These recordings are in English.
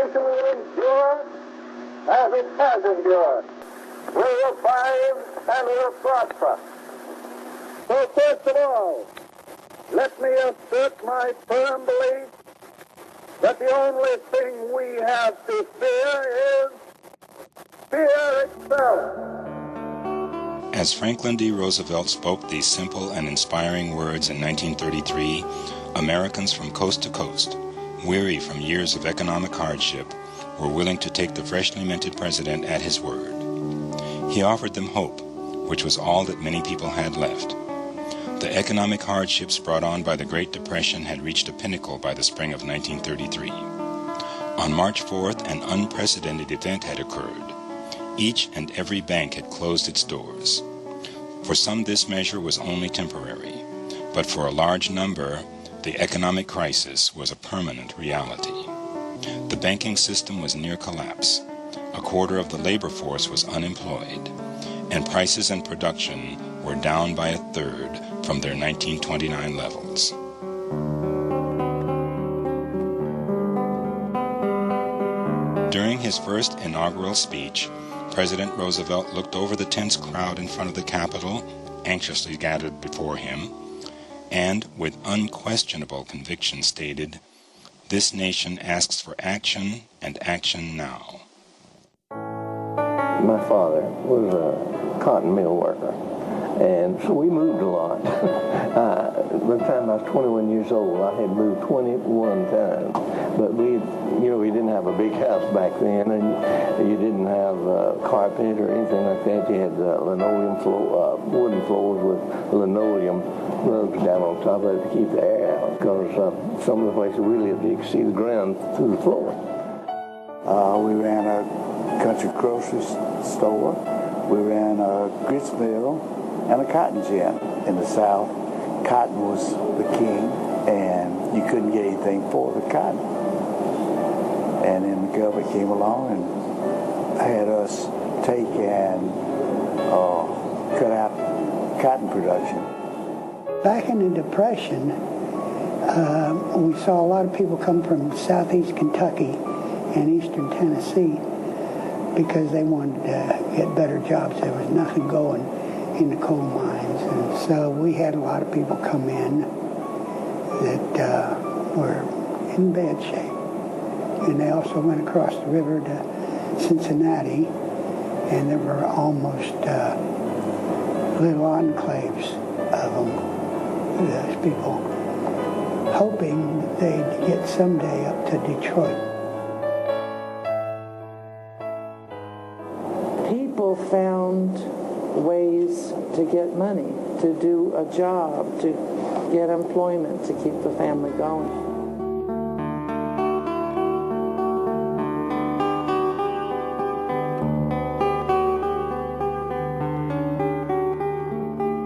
nation will endure as it has endured. We will thrive and we will prosper. So first of all, let me assert my firm belief that the only thing we have to fear is fear itself. As Franklin D. Roosevelt spoke these simple and inspiring words in 1933, Americans from coast to coast, weary from years of economic hardship, were willing to take the freshly minted president at his word. He offered them hope, which was all that many people had left. The economic hardships brought on by the Great Depression had reached a pinnacle by the spring of 1933. On March 4th, an unprecedented event had occurred. Each and every bank had closed its doors. For some, this measure was only temporary, but for a large number, the economic crisis was a permanent reality. The banking system was near collapse. A quarter of the labor force was unemployed, and prices and production were down by a third from their 1929 levels. During his first inaugural speech, President Roosevelt looked over the tense crowd in front of the Capitol, anxiously gathered before him, and with unquestionable conviction stated, "This nation asks for action, and action now." My father was a cotton mill worker, and so we moved a lot. By the time I was 21 years old, I had moved 21 times. But we didn't have a big house back then, and you didn't have carpet or anything like that. You had linoleum floor, wooden floors with linoleum rugs down on top of it to keep the air out, because some of the places we lived, you could see the ground through the floor. We ran a country grocery store. We ran a grist mill and a cotton gin. In the South, cotton was the king, and you couldn't get anything for the cotton. And then the government came along and had us take and cut out cotton production. Back in the Depression, we saw a lot of people come from southeast Kentucky and eastern Tennessee because they wanted to get better jobs. There was nothing going in the coal mines. And so we had a lot of people come in that were in bad shape. And they also went across the river to Cincinnati, and there were almost little enclaves of them, those people, hoping they'd get someday up to Detroit. People found ways to get money, to do a job, to get employment, to keep the family going.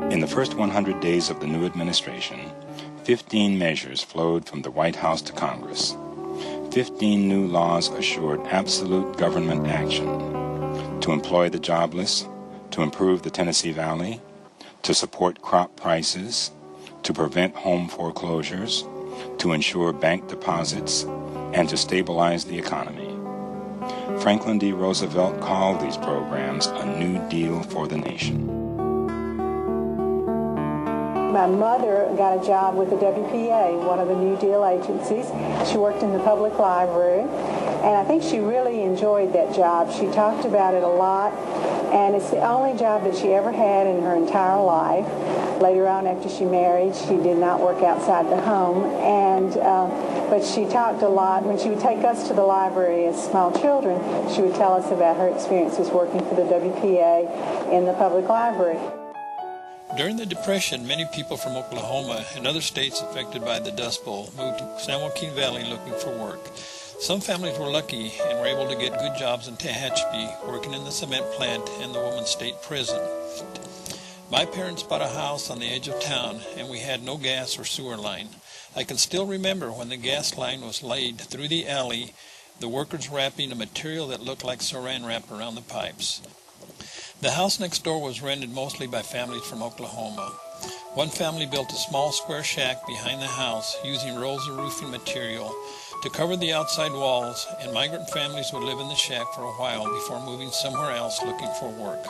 In the first 100 days of the new administration, 15 measures flowed from the White House to Congress. 15 new laws assured absolute government action to employ the jobless, to improve the Tennessee Valley, to support crop prices, to prevent home foreclosures, to ensure bank deposits, and to stabilize the economy. Franklin D. Roosevelt called these programs a New Deal for the nation. My mother got a job with the WPA, one of the New Deal agencies. She worked in the public library, and I think she really enjoyed that job. She talked about it a lot, and it's the only job that she ever had in her entire life. Later on, after she married, she did not work outside the home, but she talked a lot. When she would take us to the library as small children, she would tell us about her experiences working for the WPA in the public library. During the Depression, many people from Oklahoma and other states affected by the Dust Bowl moved to San Joaquin Valley looking for work. Some families were lucky and were able to get good jobs in Tehachapi, working in the cement plant and the women's state prison. My parents bought a house on the edge of town, and we had no gas or sewer line. I can still remember when the gas line was laid through the alley, the workers wrapping a material that looked like saran wrap around the pipes. The house next door was rented mostly by families from Oklahoma. One family built a small square shack behind the house using rolls of roofing material to cover the outside walls, and migrant families would live in the shack for a while before moving somewhere else looking for work.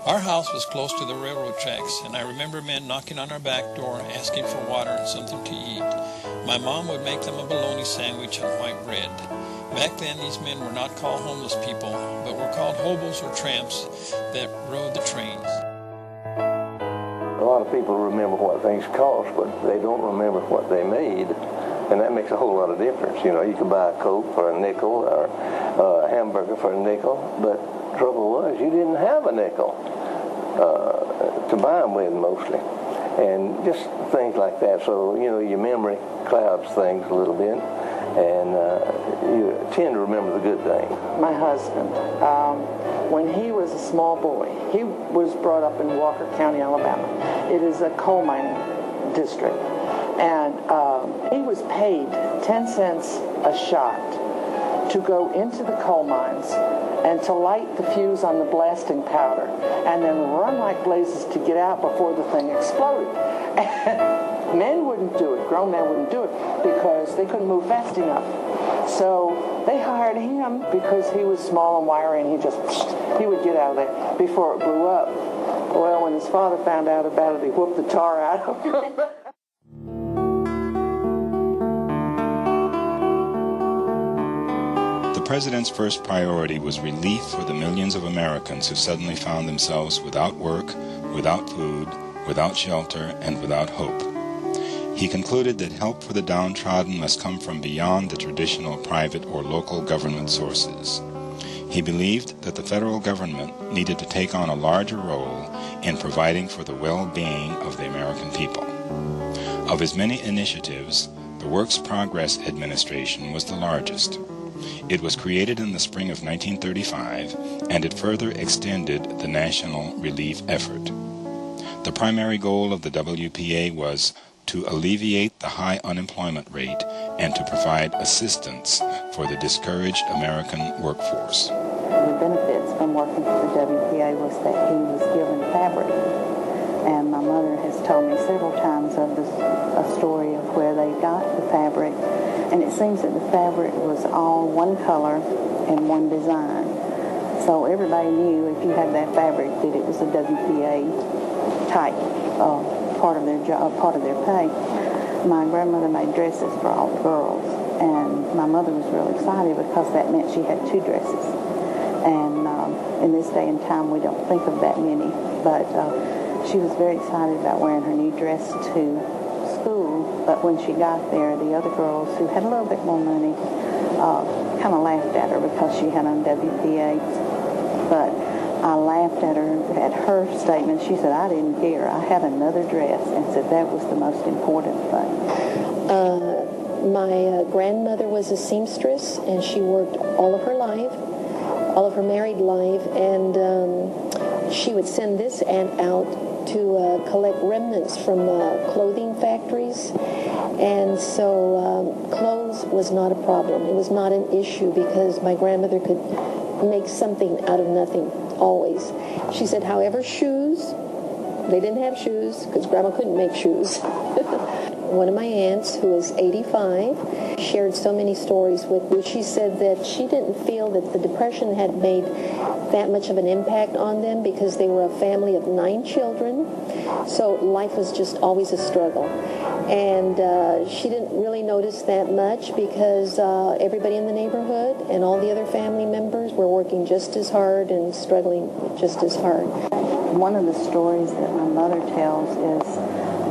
Our house was close to the railroad tracks, and I remember men knocking on our back door asking for water and something to eat. My mom would make them a bologna sandwich and white bread. Back then, these men were not called homeless people, but were called hobos or tramps that rode the trains. A lot of people remember what things cost, but they don't remember what they made, and that makes a whole lot of difference. You know, you could buy a Coke for a nickel or a hamburger for a nickel, but the trouble was you didn't have a nickel to buy them with mostly, and just things like that. So, you know, your memory clouds things a little bit, and you tend to remember the good things. My husband, when he was a small boy, he was brought up in Walker County, Alabama. It is a coal mining district, and he was paid 10 cents a shot to go into the coal mines and to light the fuse on the blasting powder and then run like blazes to get out before the thing exploded. And men wouldn't do it, grown men wouldn't do it, because they couldn't move fast enough. So they hired him because he was small and wiry, and he would get out of there before it blew up. Well, when his father found out about it, he whooped the tar out of him. The president's first priority was relief for the millions of Americans who suddenly found themselves without work, without food, without shelter, and without hope. He concluded that help for the downtrodden must come from beyond the traditional private or local government sources. He believed that the federal government needed to take on a larger role in providing for the well-being of the American people. Of his many initiatives, the Works Progress Administration was the largest. It was created in the spring of 1935, and it further extended the national relief effort. The primary goal of the WPA was to alleviate the high unemployment rate and to provide assistance for the discouraged American workforce. The benefits from working for the WPA was that he was given fabric. And my mother has told me several times of a story of where they got the fabric. And it seems that the fabric was all one color and one design. So everybody knew if you had that fabric that it was a WPA type part of their job, part of their pay. My grandmother made dresses for all the girls, and my mother was real excited because that meant she had 2 dresses. And in this day and time, we don't think of that many, but she was very excited about wearing her new dress to school. But when she got there, the other girls who had a little bit more money kind of laughed at her because she had on WPA. But I laughed at her statement. She said, I didn't care. I had another dress, and said that was the most important thing. My grandmother was a seamstress, and she worked all of her life, all of her married life, and she would send this aunt out to collect remnants from clothing factories. And so clothes was not a problem. It was not an issue because my grandmother could make something out of nothing, always. She said, however, shoes, they didn't have shoes because Grandma couldn't make shoes. One of my aunts, who was 85, shared so many stories with me. She said that she didn't feel that the Depression had made that much of an impact on them because they were a family of 9 children. So life was just always a struggle. And she didn't really notice that much because everybody in the neighborhood and all the other family members were working just as hard and struggling just as hard. One of the stories that my mother tells is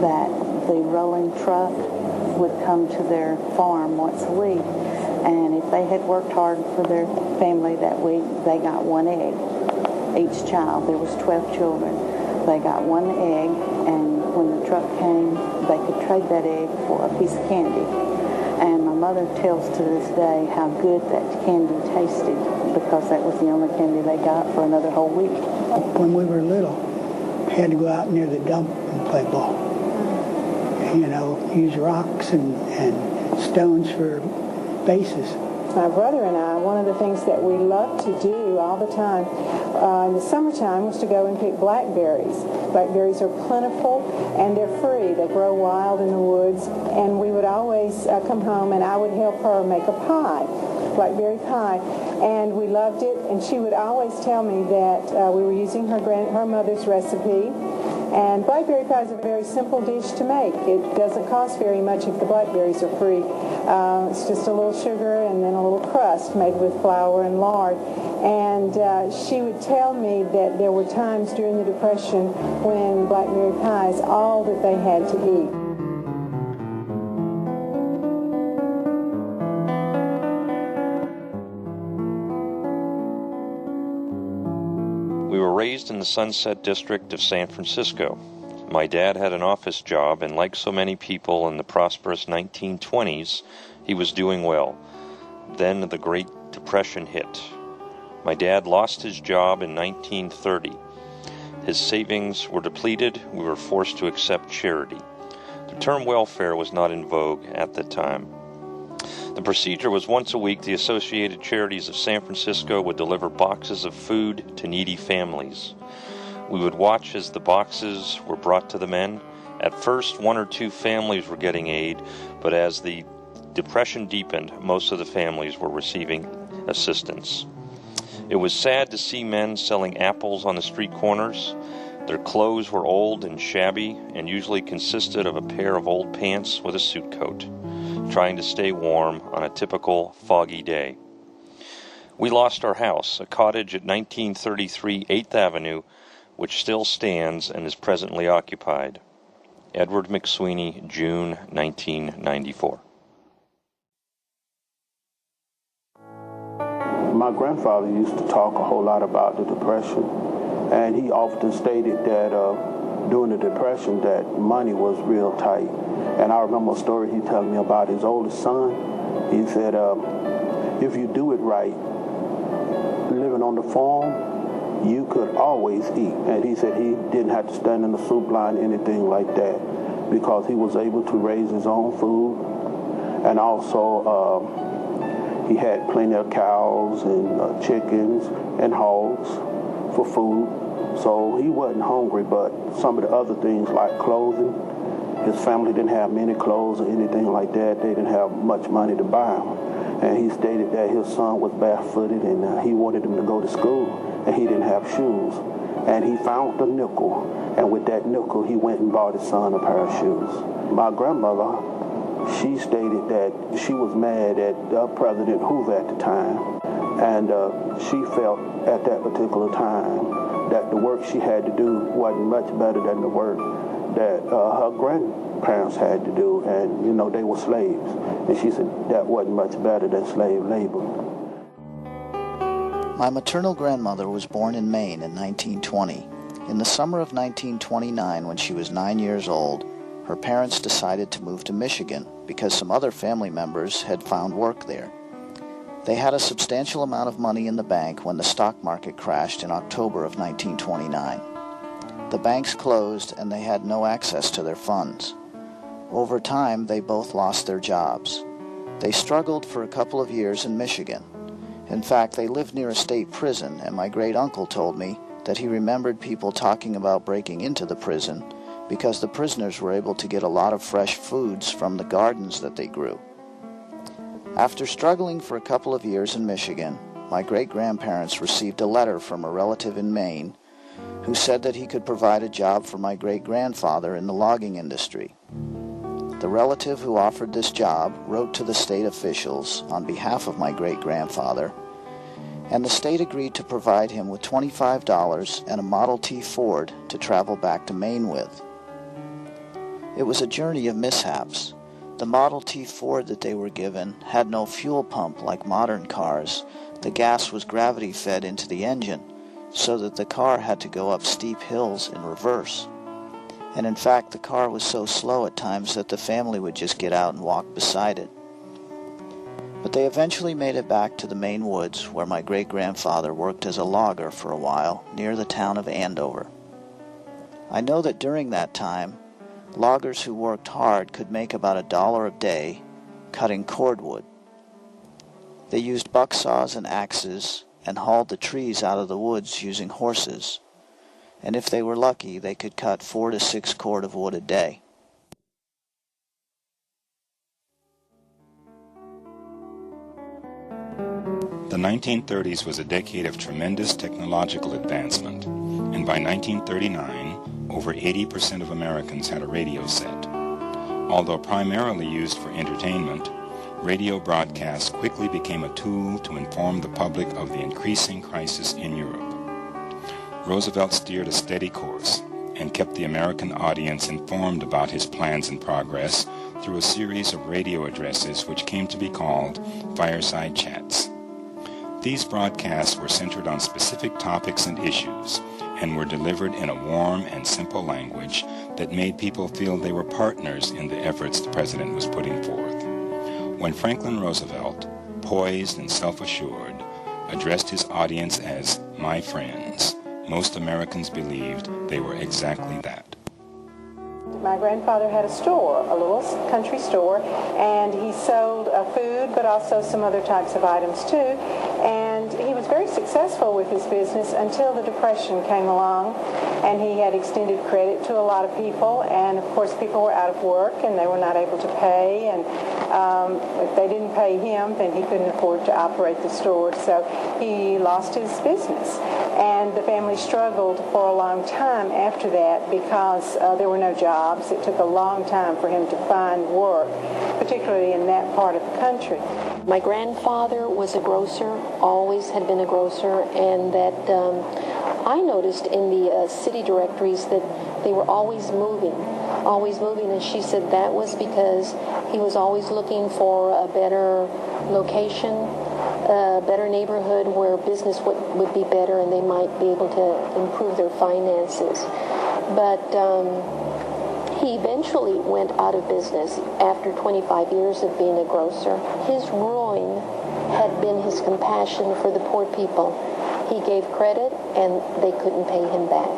that the rolling truck would come to their farm once a week, and if they had worked hard for their family that week, they got 1 egg. Each child, there was 12 children, they got 1 egg, and when the truck came, they could trade that egg for a piece of candy. And my mother tells to this day how good that candy tasted because that was the only candy they got for another whole week. When we were little, we had to go out near the dump and play ball. You know, use rocks and stones for bases. my brother and I, one of the things that we loved to do all the time in the summertime was to go and pick blackberries. Blackberries are plentiful and they're free. They grow wild in the woods, and we would always come home and I would help her make a pie, blackberry pie, and we loved it. And she would always tell me that we were using her mother's recipe. And blackberry pie is a very simple dish to make. It doesn't cost very much if the blackberries are free. It's just a little sugar and then a little crust made with flour and lard. And she would tell me that there were times during the Depression when blackberry pie is all that they had to eat. We were raised in the Sunset District of San Francisco. My dad had an office job, and like so many people in the prosperous 1920s, he was doing well. Then the Great Depression hit. My dad lost his job in 1930. His savings were depleted. We were forced to accept charity. The term welfare was not in vogue at the time. The procedure was once a week the Associated Charities of San Francisco would deliver boxes of food to needy families. We would watch as the boxes were brought to the men. At first, 1 or 2 families were getting aid, but as the Depression deepened, most of the families were receiving assistance. It was sad to see men selling apples on the street corners. Their clothes were old and shabby and usually consisted of a pair of old pants with a suit coat, trying to stay warm on a typical foggy day. We lost our house, a cottage at 1933 8th Avenue, which still stands and is presently occupied. Edward McSweeney, June 1994. My grandfather used to talk a whole lot about the Depression, and he often stated that during the Depression that money was real tight. And I remember a story he told me about his oldest son. He said, if you do it right, living on the farm, you could always eat. And he said he didn't have to stand in the soup line, anything like that, because he was able to raise his own food. And also, he had plenty of cows and chickens and hogs for food. So he wasn't hungry, but some of the other things like clothing, his family didn't have many clothes or anything like that. They didn't have much money to buy them. And he stated that his son was barefooted and he wanted him to go to school, and he didn't have shoes. And he found a nickel, and with that nickel he went and bought his son a pair of shoes. My grandmother, she stated that she was mad at President Hoover at the time, and she felt at that particular time that the work she had to do wasn't much better than the work that her grandparents had to do, and you know, they were slaves, and she said that wasn't much better than slave labor. My maternal grandmother was born in Maine in 1920. In the summer of 1929, when she was 9 years old, her parents decided to move to Michigan because some other family members had found work there. They had a substantial amount of money in the bank when the stock market crashed in October of 1929. The banks closed and they had no access to their funds. Over time, they both lost their jobs. They struggled for a couple of years in Michigan. In fact, they lived near a state prison, and my great-uncle told me that he remembered people talking about breaking into the prison because the prisoners were able to get a lot of fresh foods from the gardens that they grew. After struggling for a couple of years in Michigan, my great-grandparents received a letter from a relative in Maine who said that he could provide a job for my great-grandfather in the logging industry. The relative who offered this job wrote to the state officials on behalf of my great-grandfather, and the state agreed to provide him with $25 and a Model T Ford to travel back to Maine with. It was a journey of mishaps. The Model T Ford that they were given had no fuel pump like modern cars. The gas was gravity-fed into the engine, so that the car had to go up steep hills in reverse. And in fact, the car was so slow at times that the family would just get out and walk beside it. But they eventually made it back to the Maine woods, where my great-grandfather worked as a logger for a while near the town of Andover. I know that during that time, loggers who worked hard could make about $1 a day cutting cordwood. They used bucksaws and axes and hauled the trees out of the woods using horses. And if they were lucky, they could cut 4 to 6 cord of wood a day. The 1930s was a decade of tremendous technological advancement, and by 1939, over 80% of Americans had a radio set. Although primarily used for entertainment, radio broadcasts quickly became a tool to inform the public of the increasing crisis in Europe. Roosevelt steered a steady course and kept the American audience informed about his plans and progress through a series of radio addresses which came to be called fireside chats. These broadcasts were centered on specific topics and issues and were delivered in a warm and simple language that made people feel they were partners in the efforts the president was putting forth. When Franklin Roosevelt, poised and self-assured, addressed his audience as "my friends," most Americans believed they were exactly that. My grandfather had a store, a little country store, and he sold food, but also some other types of items too. And he was very successful with his business until the Depression came along, and he had extended credit to a lot of people. And of course, people were out of work and they were not able to pay. And if they didn't pay him, then he couldn't afford to operate the store. So he lost his business. And the family struggled for a long time after that because there were no jobs. It took a long time for him to find work, particularly in that part of the country. My grandfather was a grocer, always had been a grocer, and that I noticed in the city directories that they were always moving, and she said that was because he was always looking for a better location, a better neighborhood where business would be better and they might be able to improve their finances. But he eventually went out of business after 25 years of being a grocer. His ruin had been his compassion for the poor people. He gave credit and they couldn't pay him back.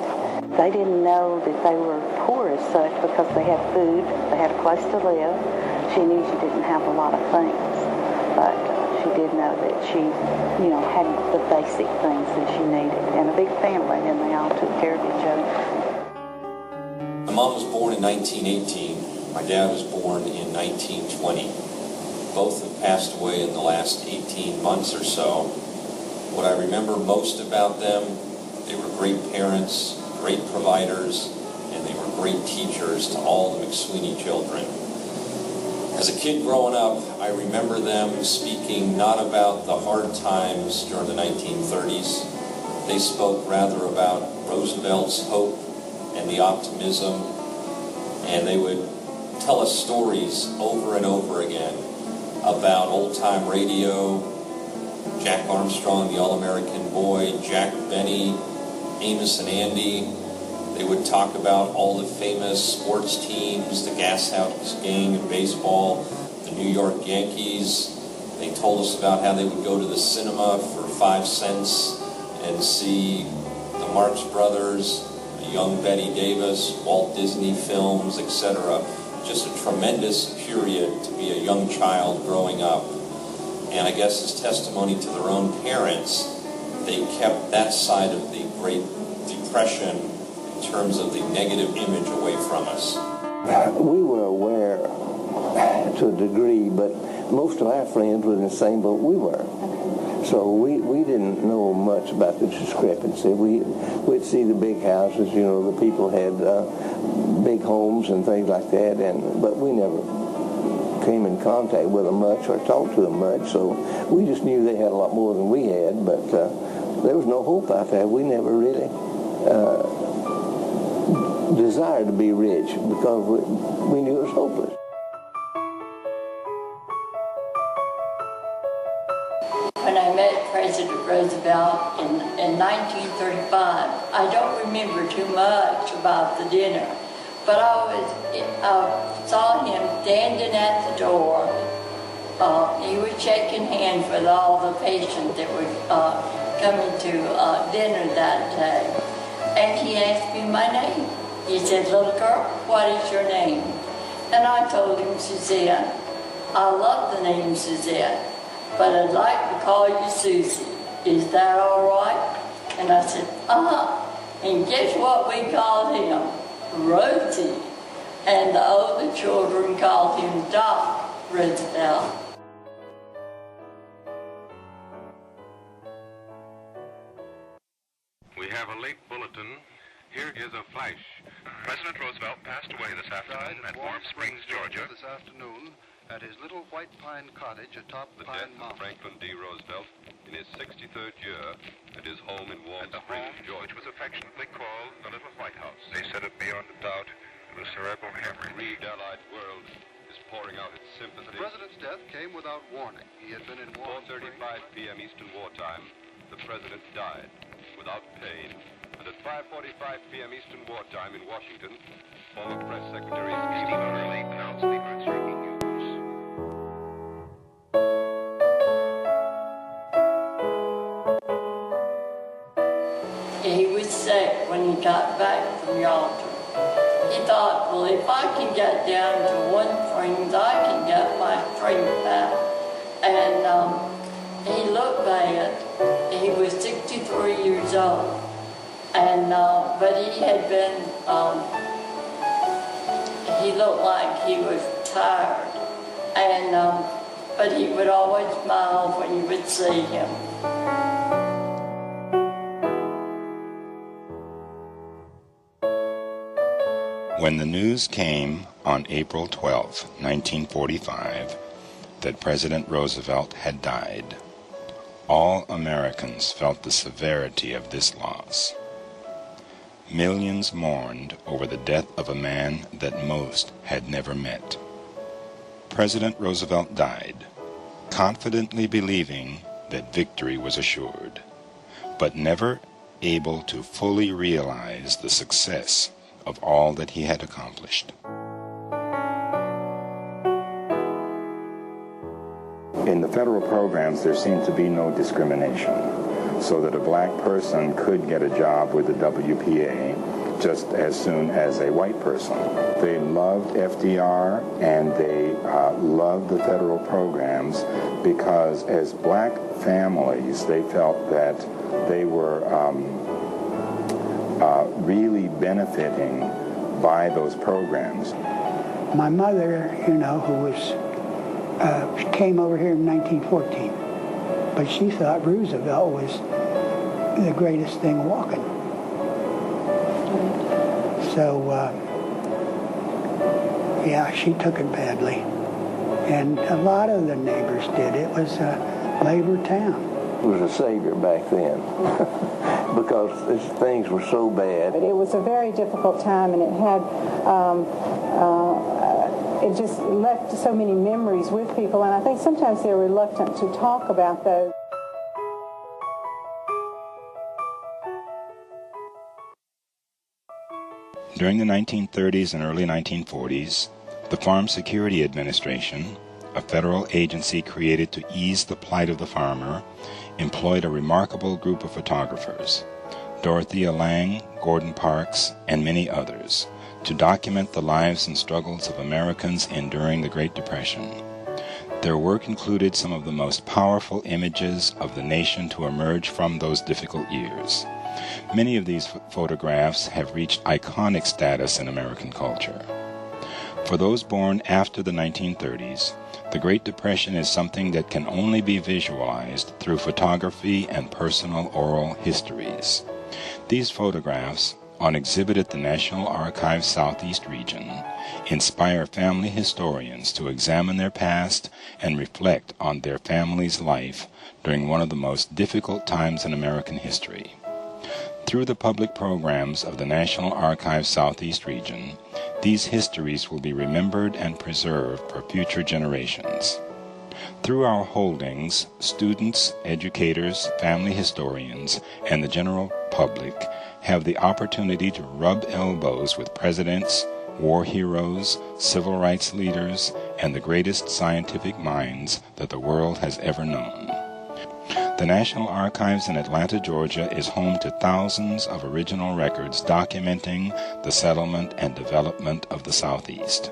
They didn't know that they were poor as such because they had food, they had a place to live. She knew she didn't have a lot of things, but she did know that she, had the basic things that she needed, and a big family, and they all took care of each other. My mom was born in 1918. My dad was born in 1920. Both have passed away in the last 18 months or so. What I remember most about them, they were great parents, great providers, and they were great teachers to all the McSweeney children. As a kid growing up, I remember them speaking not about the hard times during the 1930s. They spoke rather about Roosevelt's hope and the optimism, and they would tell us stories over and over again about old-time radio, Jack Armstrong, the All-American Boy, Jack Benny, Amos and Andy. They would talk about all the famous sports teams, the Gas House Gang in baseball, the New York Yankees. They told us about how they would go to the cinema for 5 cents and see the Marx Brothers, young Betty Davis, Walt Disney films, etc. Just a tremendous period to be a young child growing up. And I guess as testimony to their own parents, they kept that side of the Great Depression in terms of the negative image away from us. We were aware to a degree, but most of our friends were in the same boat we were. So we didn't know much about the discrepancy. We'd see the big houses, the people had big homes and things like that, but we never came in contact with them much or talked to them much, so we just knew they had a lot more than we had, but there was no hope out there. We never really desired to be rich because we knew it was hopeless. When I met President Roosevelt in 1935, I don't remember too much about the dinner, but I saw him standing at the door. He was shaking hands with all the patients that were coming to dinner that day. And he asked me my name. He said, "Little girl, what is your name?" And I told him Suzanne. I love the name Suzanne. but I'd like to call you Susie. Is that all right? And I said, And guess what we called him? Rosie. And the older children called him Doc Roosevelt. We have a late bulletin. Here is a flash. President Roosevelt passed away this afternoon at Warm Springs, Georgia. This afternoon at his little white pine cottage atop the Pine death of Mountain. Franklin D. Roosevelt in his 63rd year at his home in Warm Springs, Georgia, which was affectionately called the Little White House. They said it beyond a doubt it was cerebral hemorrhage. The grieved Allied world is pouring out its sympathy. The president's death came without warning. He had been in Warm 4:35 p.m. Eastern Wartime, the president died without pain. And at 5:45 p.m. Eastern Wartime in Washington, former Press Secretary Stephen Hurley announced the earth-shaking news. He was sick when he got back from Yalta. He thought, well, if I can get down to Warm Springs, I can get my strength back. And he looked bad. He was 63 years old. And, but he had been, he looked like he was tired. And, but he would always smile when you would see him. When the news came on April 12, 1945, that President Roosevelt had died, all Americans felt the severity of this loss. Millions mourned over the death of a man that most had never met. President Roosevelt died, confidently believing that victory was assured, but never able to fully realize the success of all that he had accomplished. In the federal programs, there seemed to be no discrimination, so that a black person could get a job with the WPA just as soon as a white person. They loved FDR and they loved the federal programs because as black families, they felt that they were really benefiting by those programs. My mother, you know, who was came over here in 1914, but she thought Roosevelt was the greatest thing walking. So, yeah, she took it badly, and a lot of the neighbors did. It was a labor town. It was a savior back then because things were so bad. But it was a very difficult time, and it had it just left so many memories with people, and I think sometimes they're reluctant to talk about those. During the 1930s and early 1940s, the Farm Security Administration, a federal agency created to ease the plight of the farmer, employed a remarkable group of photographers, Dorothea Lange, Gordon Parks, and many others, to document the lives and struggles of Americans enduring the Great Depression. Their work included some of the most powerful images of the nation to emerge from those difficult years. Many of these photographs have reached iconic status in American culture. For those born after the 1930s, the Great Depression is something that can only be visualized through photography and personal oral histories. These photographs, on exhibit at the National Archives Southeast region, inspire family historians to examine their past and reflect on their family's life during one of the most difficult times in American history. Through the public programs of the National Archives Southeast region, these histories will be remembered and preserved for future generations. Through our holdings, students, educators, family historians, and the general public have the opportunity to rub elbows with presidents, war heroes, civil rights leaders, and the greatest scientific minds that the world has ever known. The National Archives in Atlanta, Georgia is home to thousands of original records documenting the settlement and development of the Southeast.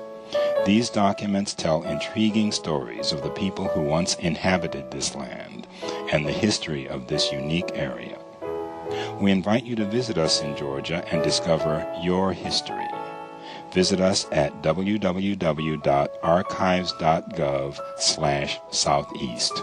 These documents tell intriguing stories of the people who once inhabited this land and the history of this unique area. We invite you to visit us in Georgia and discover your history. Visit us at www.archives.gov/southeast.